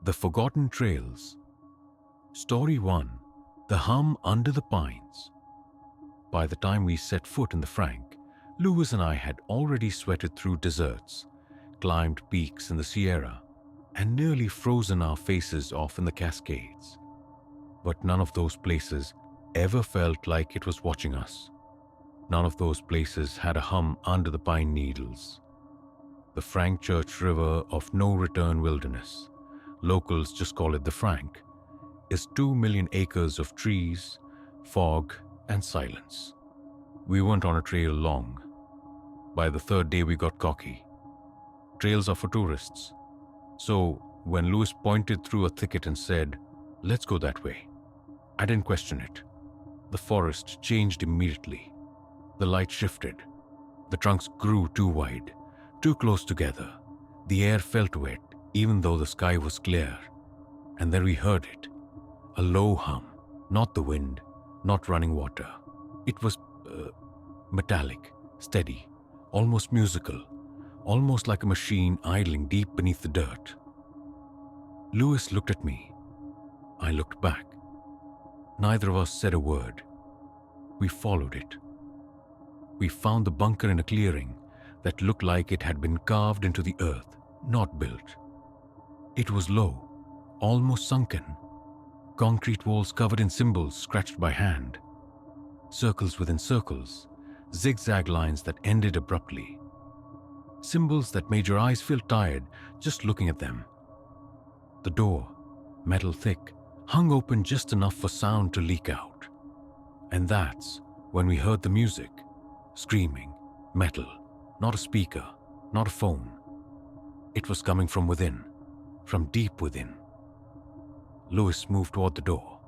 The Forgotten Trails. Story 1. The Hum Under the Pines. By the time we set foot in the Frank, Lewis and I had already sweated through deserts, climbed peaks in the Sierra, and nearly frozen our faces off in the Cascades. But none of those places ever felt like it was watching us. None of those places had a hum under the pine needles. The Frank Church River of No Return Wilderness, locals just call it the Frank, is 2 million acres of trees, fog, and silence. We weren't on a trail long. By the third day we got cocky. Trails are for tourists. So when Lewis pointed through a thicket and said, "Let's go that way," I didn't question it. The forest changed immediately. The light shifted. The trunks grew too wide, too close together. The air felt wet, even though the sky was clear. And then we heard it. A low hum, not the wind, not running water. It was metallic, steady, almost musical, almost like a machine idling deep beneath the dirt. Lewis looked at me. I looked back. Neither of us said a word. We followed it. We found the bunker in a clearing that looked like it had been carved into the earth, not built. It was low, almost sunken. Concrete walls covered in symbols scratched by hand. Circles within circles, zigzag lines that ended abruptly. Symbols that made your eyes feel tired just looking at them. The door, metal thick, hung open just enough for sound to leak out. And that's when we heard the music. Screaming, metal, not a speaker, not a phone. It was coming from within, from deep within. Lewis moved toward the door.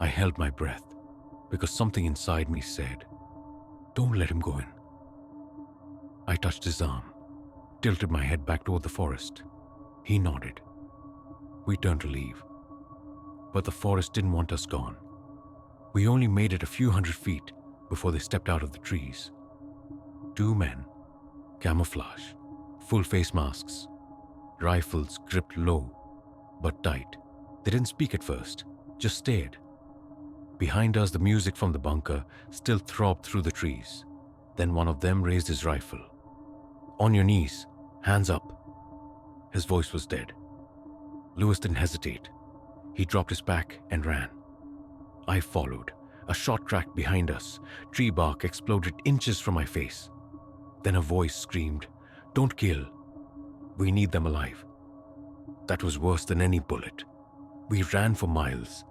I held my breath because something inside me said, "Don't let him go in." I touched his arm, tilted my head back toward the forest. He nodded. We turned to leave. But the forest didn't want us gone. We only made it a few hundred feet before they stepped out of the trees. 2 men, camouflage, full face masks, rifles gripped low but tight. They didn't speak at first, just stared. Behind us, the music from the bunker still throbbed through the trees. Then one of them raised his rifle. "On your knees, hands up." His voice was dead. Lewis didn't hesitate. He dropped his pack and ran. I followed. A shot cracked behind us. Tree bark exploded inches from my face. Then a voice screamed, "Don't kill. We need them alive." That was worse than any bullet. We ran for miles.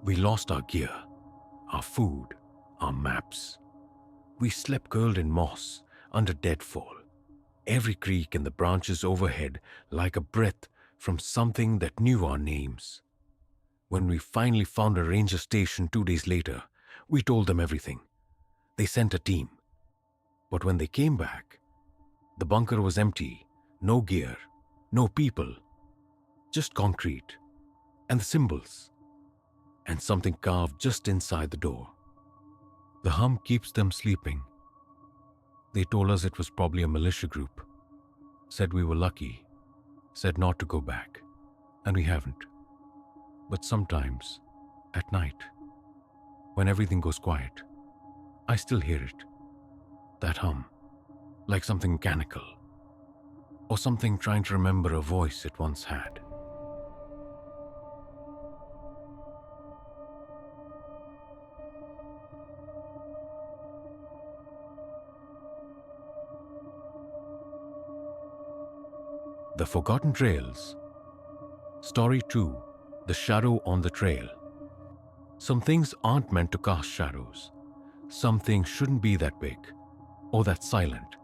We lost our gear, our food, our maps. We slept curled in moss under deadfall. Every creak in the branches overhead like a breath from something that knew our names. When we finally found a ranger station 2 days later, we told them everything. They sent a team. But when they came back, the bunker was empty, no gear, no people, just concrete and the symbols, and something carved just inside the door. The hum keeps them sleeping. They told us it was probably a militia group, said we were lucky, said not to go back, and we haven't. But sometimes, at night, when everything goes quiet, I still hear it. That hum, like something mechanical, or something trying to remember a voice it once had. The Forgotten Trails. Story 2. The Shadow on the Trail. Some things aren't meant to cast shadows. Some things shouldn't be that big or that silent.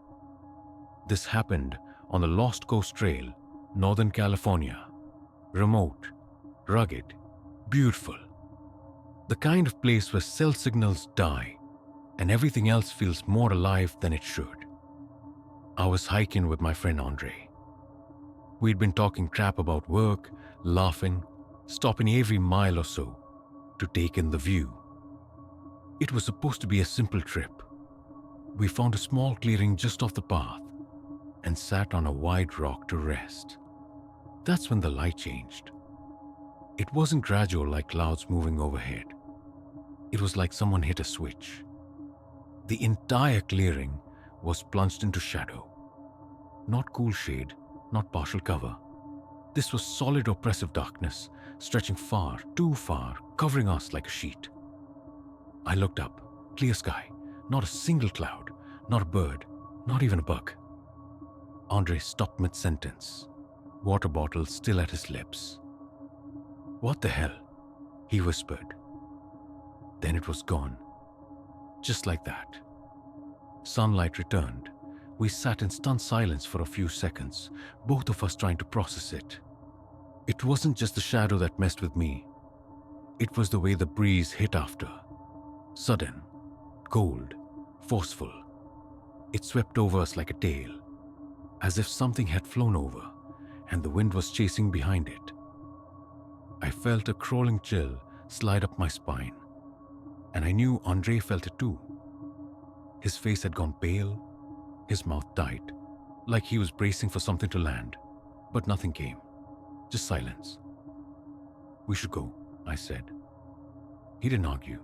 This happened on the Lost Coast Trail, Northern California. Remote, rugged, beautiful. The kind of place where cell signals die and everything else feels more alive than it should. I was hiking with my friend Andre. We'd been talking crap about work, laughing, stopping every mile or so to take in the view. It was supposed to be a simple trip. We found a small clearing just off the path and sat on a wide rock to rest. That's when the light changed. It wasn't gradual like clouds moving overhead. It was like someone hit a switch. The entire clearing was plunged into shadow. Not cool shade, not partial cover. This was solid oppressive darkness, stretching far, too far, covering us like a sheet. I looked up, clear sky, not a single cloud, not a bird, not even a bug. Andre stopped mid-sentence, water bottle still at his lips. "What the hell?" he whispered. Then it was gone. Just like that. Sunlight returned. We sat in stunned silence for a few seconds, both of us trying to process it. It wasn't just the shadow that messed with me. It was the way the breeze hit after. Sudden, cold, forceful. It swept over us like a tail, as if something had flown over and the wind was chasing behind it. I felt a crawling chill slide up my spine, and I knew Andre felt it too. His face had gone pale, his mouth tight, like he was bracing for something to land, but nothing came. Just silence. "We should go," I said. He didn't argue.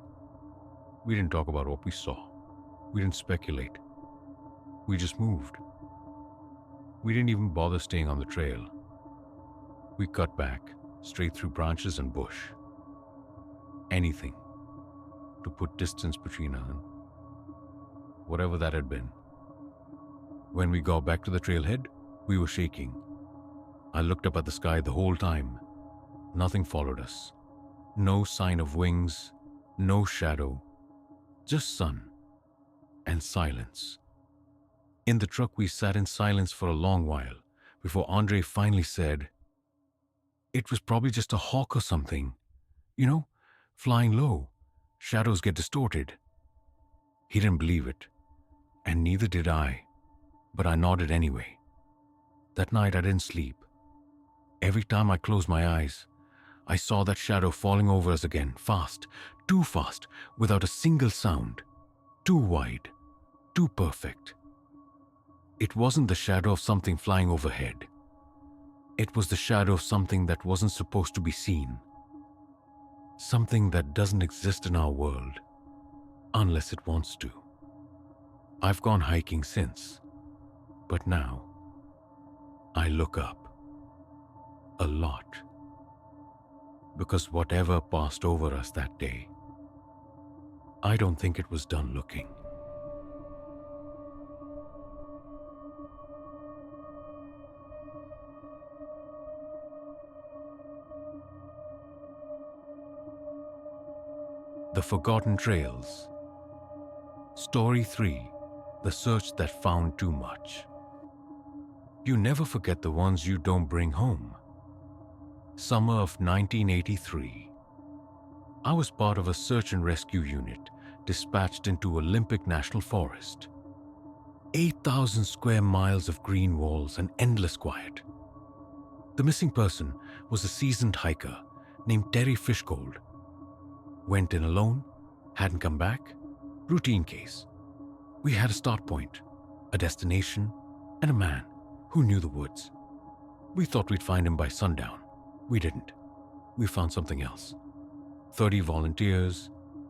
We didn't talk about what we saw. We didn't speculate. We just moved. We didn't even bother staying on the trail. We cut back, straight through branches and bush. Anything to put distance between us and whatever that had been. When we got back to the trailhead, we were shaking. I looked up at the sky the whole time. Nothing followed us. No sign of wings, no shadow, just sun and silence. In the truck, we sat in silence for a long while before Andre finally said, "It was probably just a hawk or something. You know, flying low. Shadows get distorted." He didn't believe it, and neither did I, but I nodded anyway. That night I didn't sleep. Every time I closed my eyes, I saw that shadow falling over us again, fast, too fast, without a single sound, too wide, too perfect. It wasn't the shadow of something flying overhead. It was the shadow of something that wasn't supposed to be seen. Something that doesn't exist in our world, unless it wants to. I've gone hiking since, but now I look up. A lot. Because whatever passed over us that day, I don't think it was done looking. The Forgotten Trails. Story 3. The Search That Found Too Much. You never forget the ones you don't bring home. Summer of 1983. I was part of a search and rescue unit dispatched into Olympic National Forest. 8,000 square miles of green walls and endless quiet. The missing person was a seasoned hiker named Terry Fishgold. Went in alone, hadn't come back, routine case. We had a start point, a destination, and a man who knew the woods. We thought we'd find him by sundown. We didn't. We found something else. 30 volunteers,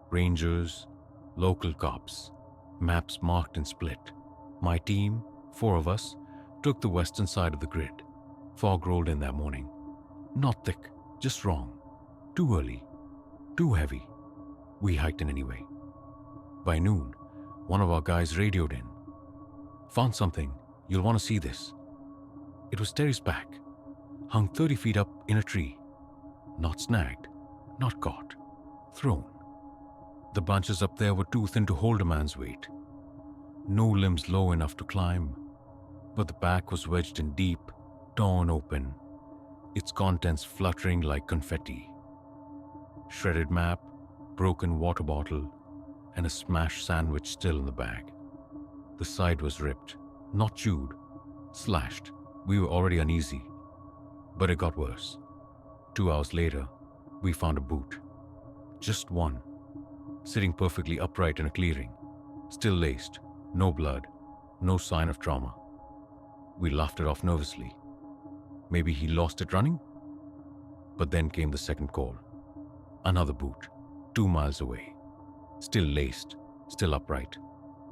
rangers, local cops, maps marked and split. My team, 4 of us, took the western side of the grid. Fog rolled in that morning. Not thick, just wrong. Too early. Too heavy. We hiked in anyway. By noon, one of our guys radioed in. "Found something. You'll want to see this." It was Terry's pack, hung 30 feet up in a tree. Not snagged, not caught, thrown. The branches up there were too thin to hold a man's weight. No limbs low enough to climb, but the pack was wedged in deep, torn open, its contents fluttering like confetti. Shredded map, broken water bottle, and a smashed sandwich still in the bag. The side was ripped, not chewed, slashed. We were already uneasy. But it got worse. 2 hours later, we found a boot. Just one, sitting perfectly upright in a clearing, still laced, no blood, no sign of trauma. We laughed it off nervously. Maybe he lost it running? But then came the second call. Another boot, 2 miles away. Still laced, still upright,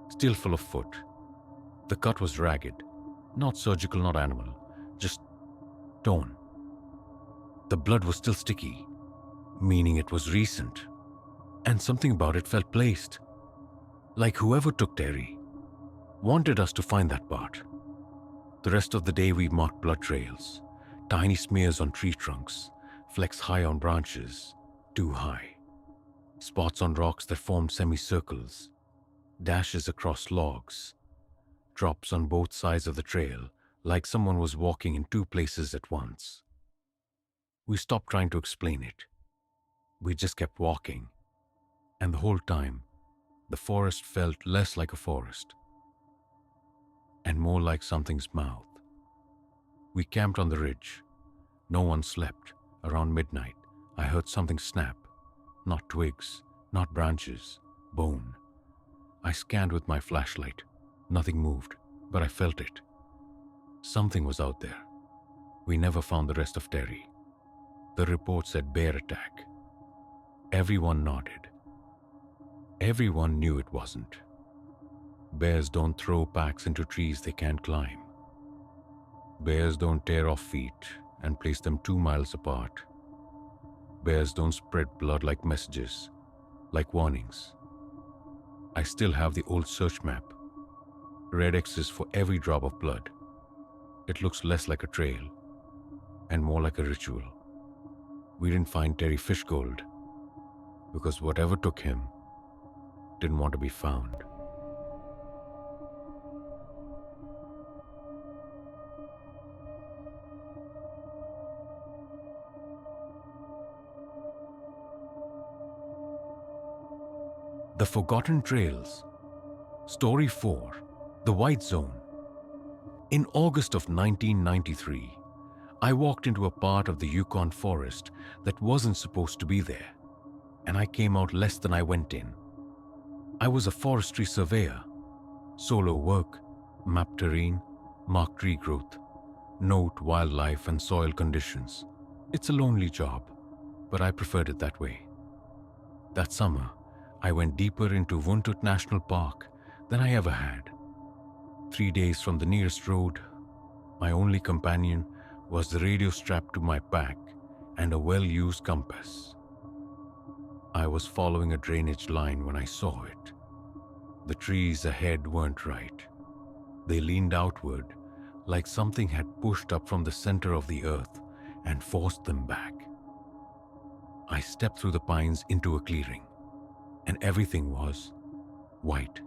still full of foot. The cut was ragged, not surgical, not animal, just torn. The blood was still sticky, meaning it was recent. And something about it felt placed. Like whoever took Terry wanted us to find that part. The rest of the day we marked blood trails, tiny smears on tree trunks, flecks high on branches, too high, spots on rocks that formed semicircles, dashes across logs, drops on both sides of the trail like someone was walking in 2 places at once. We stopped trying to explain it. We just kept walking, and the whole time, the forest felt less like a forest and more like something's mouth. We camped on the ridge. No one slept. Around midnight, I heard something snap. Not twigs, not branches, bone. I scanned with my flashlight. Nothing moved, but I felt it. Something was out there. We never found the rest of Terry. The report said bear attack. Everyone nodded. Everyone knew it wasn't. Bears don't throw packs into trees they can't climb. Bears don't tear off feet and place them 2 miles apart. Bears don't spread blood like messages, like warnings. I still have the old search map. Red X's for every drop of blood. It looks less like a trail and more like a ritual. We didn't find Terry Fishgold because whatever took him didn't want to be found. The Forgotten Trails. Story 4. The White Zone. In August of 1993, I walked into a part of the Yukon forest that wasn't supposed to be there, and I came out less than I went in. I was a forestry surveyor. Solo work, map terrain, mark tree growth, note wildlife and soil conditions. It's a lonely job, but I preferred it that way. That summer, I went deeper into Wuntut National Park than I ever had. 3 days from the nearest road, my only companion was the radio strapped to my back and a well-used compass. I was following a drainage line when I saw it. The trees ahead weren't right. They leaned outward like something had pushed up from the center of the earth and forced them back. I stepped through the pines into a clearing, and everything was white.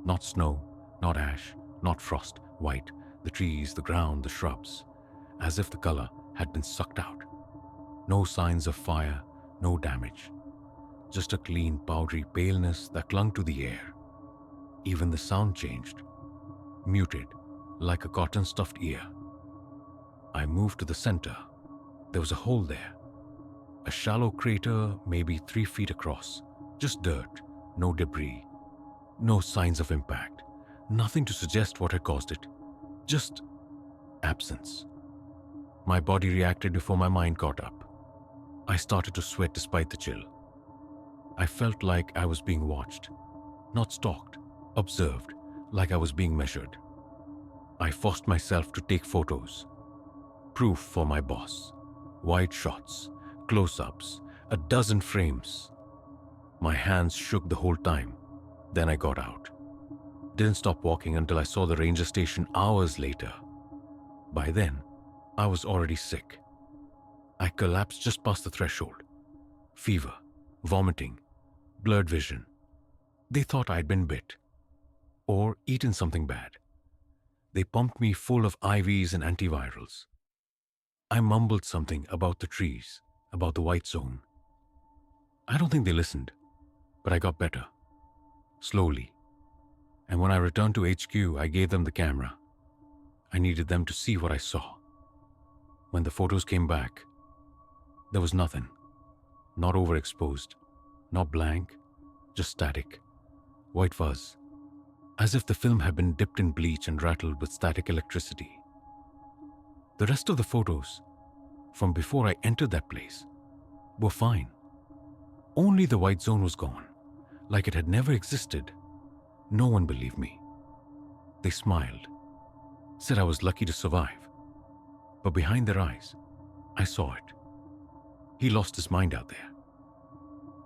Not snow, not ash, not frost, white. The trees, the ground, the shrubs, as if the color had been sucked out. No signs of fire, no damage. Just a clean, powdery paleness that clung to the air. Even the sound changed, muted, like a cotton-stuffed ear. I moved to the center. There was a hole there. A shallow crater, maybe 3 feet across. Just dirt, no debris, no signs of impact. Nothing to suggest what had caused it. Just absence. My body reacted before my mind caught up. I started to sweat despite the chill. I felt like I was being watched, not stalked, observed, like I was being measured. I forced myself to take photos. Proof for my boss. Wide shots, close-ups, a dozen frames. My hands shook the whole time. Then I got out. Didn't stop walking until I saw the ranger station hours later. By then, I was already sick. I collapsed just past the threshold. Fever, vomiting, blurred vision. They thought I'd been bit or eaten something bad. They pumped me full of IVs and antivirals. I mumbled something about the trees, about the white zone. I don't think they listened, but I got better. Slowly. And when I returned to HQ, I gave them the camera. I needed them to see what I saw. When the photos came back, there was nothing. Not overexposed, not blank, just static. White fuzz. As if the film had been dipped in bleach and rattled with static electricity. The rest of the photos, from before I entered that place, were fine. Only the white zone was gone, like it had never existed. No one believed me. They smiled, said I was lucky to survive. But behind their eyes, I saw it. He lost his mind out there.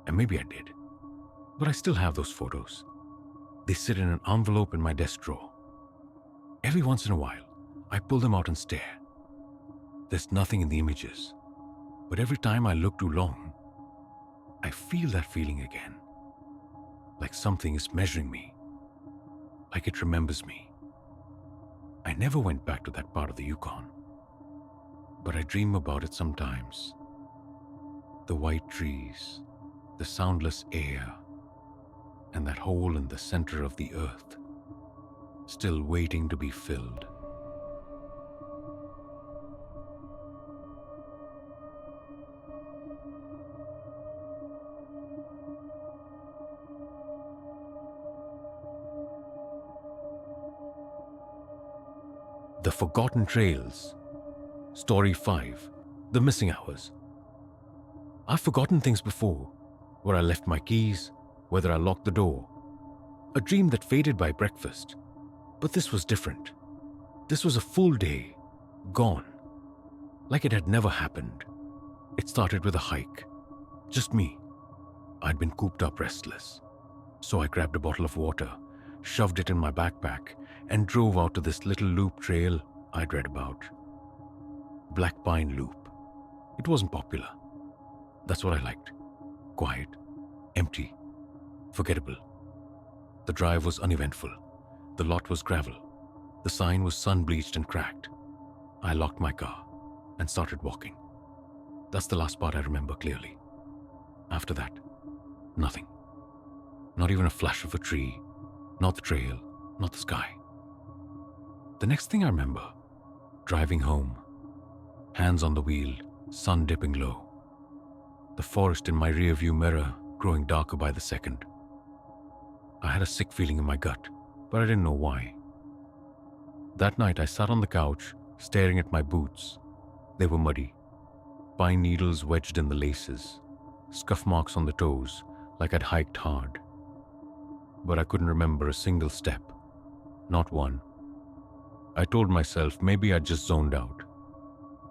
And maybe I did. But I still have those photos. They sit in an envelope in my desk drawer. Every once in a while, I pull them out and stare. There's nothing in the images. But every time I look too long, I feel that feeling again. Like something is measuring me. Like it remembers me. I never went back to that part of the Yukon. But I dream about it sometimes. The white trees, the soundless air, and that hole in the center of the earth, still waiting to be filled. The Forgotten Trails. Story 5. The Missing Hours. I've forgotten things before, where I left my keys, whether I locked the door. A dream that faded by breakfast. But this was different. This was a full day, gone. Like it had never happened. It started with a hike. Just me. I'd been cooped up restless. So I grabbed a bottle of water, shoved it in my backpack, and drove out to this little loop trail I'd read about. Black Pine Loop. It wasn't popular. That's what I liked. Quiet, empty, forgettable. The drive was uneventful. The lot was gravel. The sign was sun-bleached and cracked. I locked my car and started walking. That's the last part I remember clearly. After that, nothing. Not even a flash of a tree, not the trail, not the sky. The next thing I remember, driving home, hands on the wheel, sun dipping low. The forest in my rearview mirror growing darker by the second. I had a sick feeling in my gut, but I didn't know why. That night I sat on the couch, staring at my boots. They were muddy, pine needles wedged in the laces, scuff marks on the toes like I'd hiked hard. But I couldn't remember a single step, not one. I told myself maybe I'd just zoned out.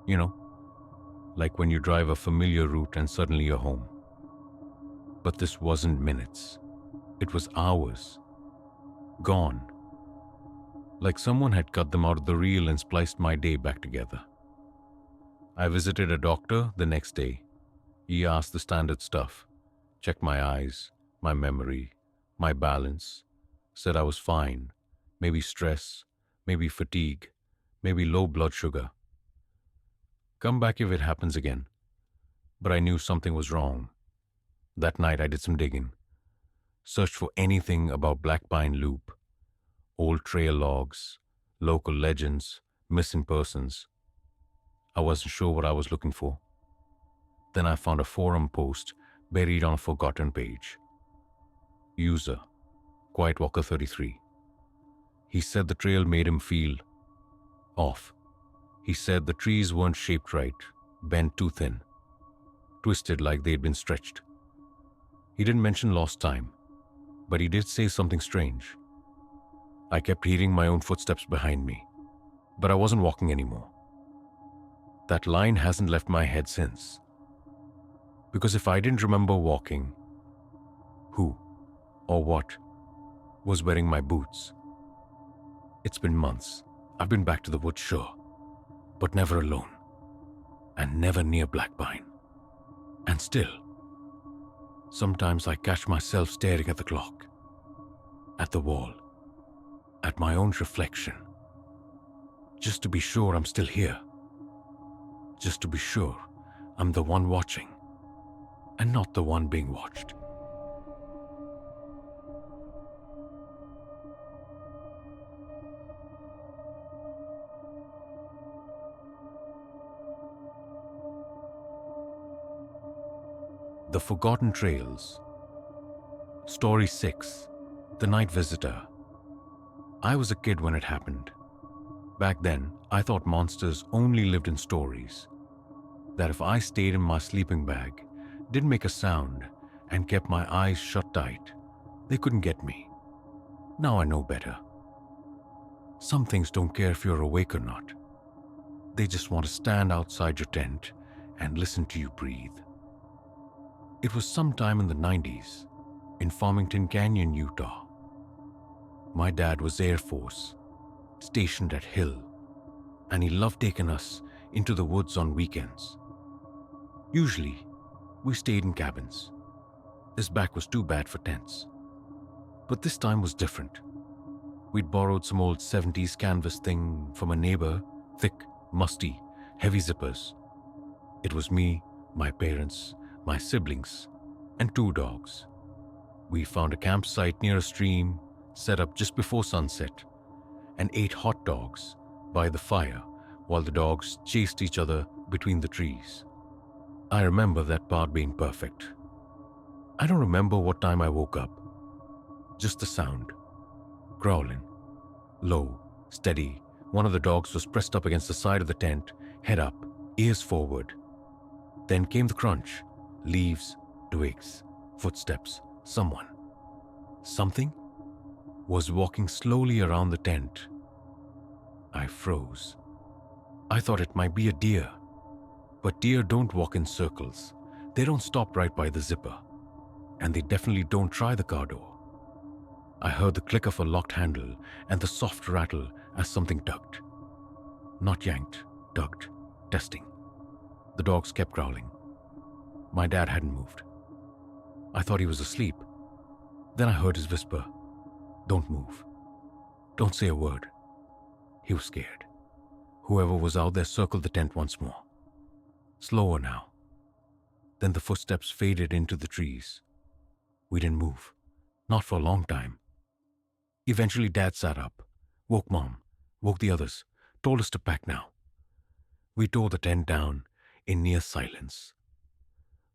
You know, like when you drive a familiar route and suddenly you're home. But this wasn't minutes. It was hours. Gone. Like someone had cut them out of the reel and spliced my day back together. I visited a doctor the next day. He asked the standard stuff. Checked my eyes, my memory, my balance. Said I was fine. Maybe stress, maybe fatigue, maybe low blood sugar. Come back if it happens again. But I knew something was wrong. That night I did some digging. Searched for anything about Black Pine Loop. Old trail logs, local legends, missing persons. I wasn't sure what I was looking for. Then I found a forum post buried on a forgotten page. User, Quiet Walker 33. He said the trail made him feel off. He said the trees weren't shaped right, bent too thin, twisted like they'd been stretched. He didn't mention lost time, but he did say something strange. I kept hearing my own footsteps behind me, but I wasn't walking anymore. That line hasn't left my head since. Because if I didn't remember walking, who or what was wearing my boots? It's been months. I've been back to the woods, sure, but never alone, and never near Black Pine. And still, sometimes I catch myself staring at the clock, at the wall, at my own reflection, just to be sure I'm still here, just to be sure I'm the one watching and not the one being watched. The Forgotten Trails. Story 6. The Night Visitor. I was a kid when it happened. Back then, I thought monsters only lived in stories, that if I stayed in my sleeping bag, didn't make a sound, and kept my eyes shut tight, they couldn't get me. Now I know better. Some things don't care if you're awake or not. They just want to stand outside your tent and listen to you breathe. It was sometime in the 90s, in Farmington Canyon, Utah. My dad was Air Force, stationed at Hill, and he loved taking us into the woods on weekends. Usually, we stayed in cabins. His back was too bad for tents. But this time was different. We'd borrowed some old 70s canvas thing from a neighbor, thick, musty, heavy zippers. It was me, my parents, my siblings, and 2 dogs. We found a campsite near a stream, set up just before sunset, and ate hot dogs by the fire while the dogs chased each other between the trees. I remember that part being perfect. I don't remember what time I woke up. Just the sound. Growling. Low, steady. One of the dogs was pressed up against the side of the tent, head up, ears forward. Then came the crunch. Leaves, twigs, footsteps, someone. Something was walking slowly around the tent. I froze. I thought it might be a deer. But deer don't walk in circles. They don't stop right by the zipper. And they definitely don't try the car door. I heard the click of a locked handle and the soft rattle as something tugged. Not yanked, tugged, testing. The dogs kept growling. My dad hadn't moved. I thought he was asleep. Then I heard his whisper, "Don't move. Don't say a word." He was scared. Whoever was out there circled the tent once more. Slower now. Then the footsteps faded into the trees. We didn't move. Not for a long time. Eventually Dad sat up, woke Mom, woke the others, told us to pack now. We tore the tent down in near silence.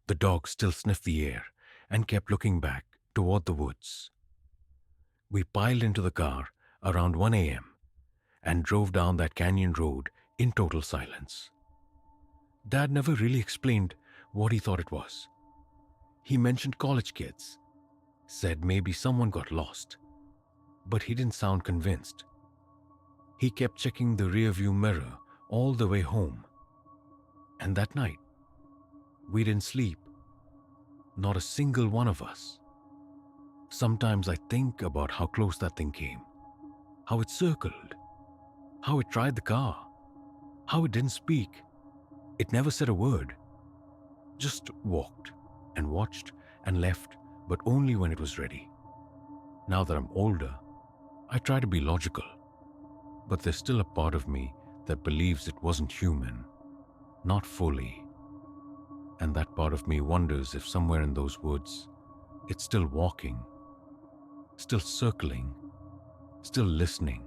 The dogs still sniffed the air and kept looking back toward the woods. We piled into the car around 1 a.m. and drove down that canyon road in total silence. Dad never really explained what he thought it was. He mentioned college kids, said maybe someone got lost, but he didn't sound convinced. He kept checking the rearview mirror all the way home. And that night, we didn't sleep. Not a single one of us. Sometimes I think about how close that thing came, how it circled, how it tried the car, how it didn't speak. It never said a word, just walked and watched and left, but only when it was ready. Now that I'm older, I try to be logical, but there's still a part of me that believes it wasn't human, not fully. And that part of me wonders if somewhere in those woods, it's still walking, still circling, still listening.